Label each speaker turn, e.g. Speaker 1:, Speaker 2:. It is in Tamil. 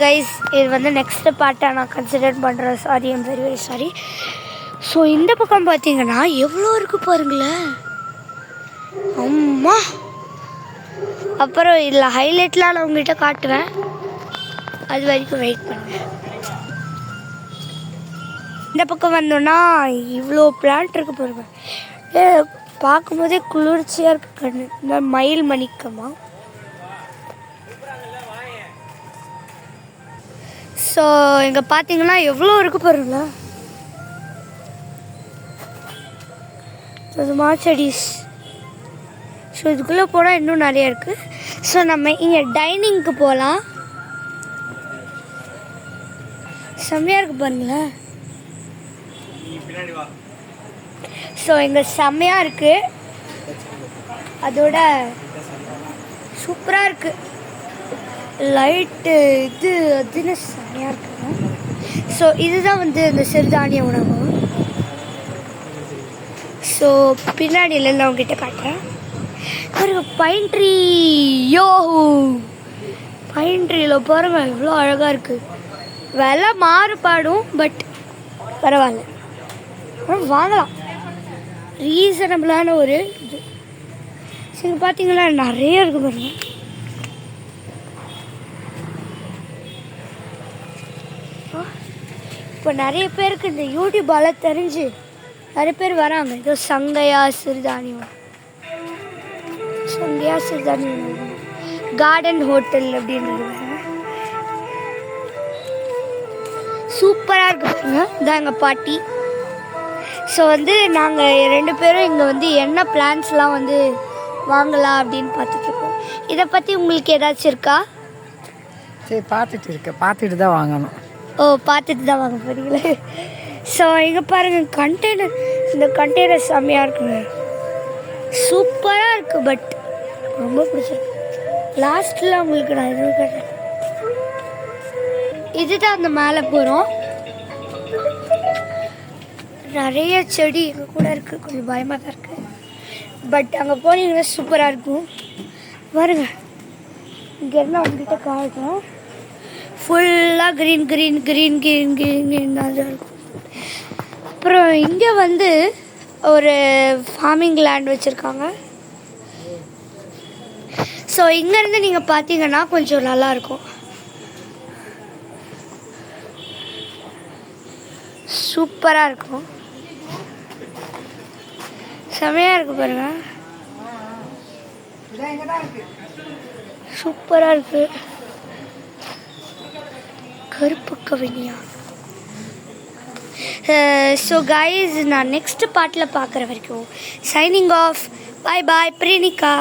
Speaker 1: கைஸ், இது வந்து நெக்ஸ்ட் பார்ட்டாக நான் கன்சிடர் பண்ணுறேன். Sorry, I'm very very sorry. So இந்த பக்கம் பார்த்தீங்கன்னா எவ்வளோ இருக்குது பாருங்களேன். அம்மா, அப்புறம் இதில் ஹைலைட்லாம் நான் உங்கள்கிட்ட காட்டுவேன். அது வரைக்கும் வெயிட் பண்ணுவேன். இந்த பக்கம் வந்தோன்னா இவ்வளோ பிளான்ட் இருக்கு பாருங்க. பார்க்கும்போதே குளிர்ச்சியாக இருக்கு கண்ணு. இந்த மயில் மணிக்கமா. ஸோ இங்கே பார்த்தீங்கன்னா எவ்வளோ இருக்குது பாருங்களா. அது மாச்செடிஸ். ஸோ இதுக்குள்ளே போனால் இன்னும் நிறையா இருக்குது. ஸோ நம்ம இங்கே டைனிங்க்கு போகலாம். செம்மையாக இருக்குது பாருங்களேன். ஸோ இங்கே செம்மையாக இருக்குது. அதோட சூப்பராக இருக்குது. லைட்டு இது அதுன்னு செம்மையாக இருக்குங்க. ஸோ இதுதான் வந்து இந்த சிறுதானிய உணவு. ஸோ பின்னாடியில் நான் உங்ககிட்ட காட்டுறேன். பாருங்க, பைன் ட்ரீ. யோ, பைன் ட்ரீயில் பாருங்க எவ்வளோ அழகாக இருக்குது. விலை மாறுபாடும், பட் பரவாயில்ல, வாங்கலாம். ரீசனபிளான ஒரு இது. சரி, பார்த்தீங்களா நிறைய இருக்குது பாருங்க. இப்போ நிறைய பேருக்கு இந்த யூடியூப்பால் தெரிஞ்சு நிறைய பேர் வராங்க. ஏதோ சங்கையா சிறுதானியம், சங்கையா சிறுதானியம் கார்டன் ஹோட்டல் அப்படின்றது சூப்பராக இருக்கு பாருங்க. இதான் எங்கள் பாட்டி. ஸோ வந்து நாங்கள் 2 பேரும் இங்கே வந்து என்ன பிளான்ஸ்லாம் வந்து வாங்கலாம் அப்படின்னு பார்த்துட்ருக்கோம். இதை பற்றி உங்களுக்கு ஏதாச்சும் இருக்கா?
Speaker 2: சரி, பார்த்துட்டு தான் வாங்கணும்.
Speaker 1: ஓ, பார்த்துட்டு தான் வாங்க போறீங்களே. ஸோ இங்கே பாருங்கள், கண்டெய்னர். இந்த கண்டெய்னர் செம்மையாக இருக்குங்க. சூப்பராக இருக்குது. பட் ரொம்ப பிடிச்சிருக்கு. லாஸ்ட்டில் உங்களுக்கு நான் எதுவும் கேட்டேன். இதுதான் அந்த மேலே போகிறோம். நிறைய செடி எங்கே கூட இருக்குது. கொஞ்சம் பயமாக தான் இருக்குது. பட் அங்கே போனீங்கன்னா சூப்பராக இருக்கும். பாருங்க, இங்கேருந்து அவங்ககிட்ட காட்டுறோம். ஃபுல்லாக green green green green green green தான் இருக்கும். அப்புறம் இங்கே வந்து ஒரு ஃபார்மிங் லேண்ட் வச்சுருக்காங்க. ஸோ இங்கேருந்து நீங்கள் பார்த்தீங்கன்னா கொஞ்சம் நல்லாயிருக்கும். சூப்பராக இருக்கும். செமையாக இருக்கு பாருங்க. சூப்பராக இருக்கு. கருப்பு கவினியா. ஸோ கைஸ், நான் நெக்ஸ்ட் பார்ட்டில் பார்க்குற வரைக்கும் சைனிங் ஆஃப். பாய் பாய் பிரியனிகா.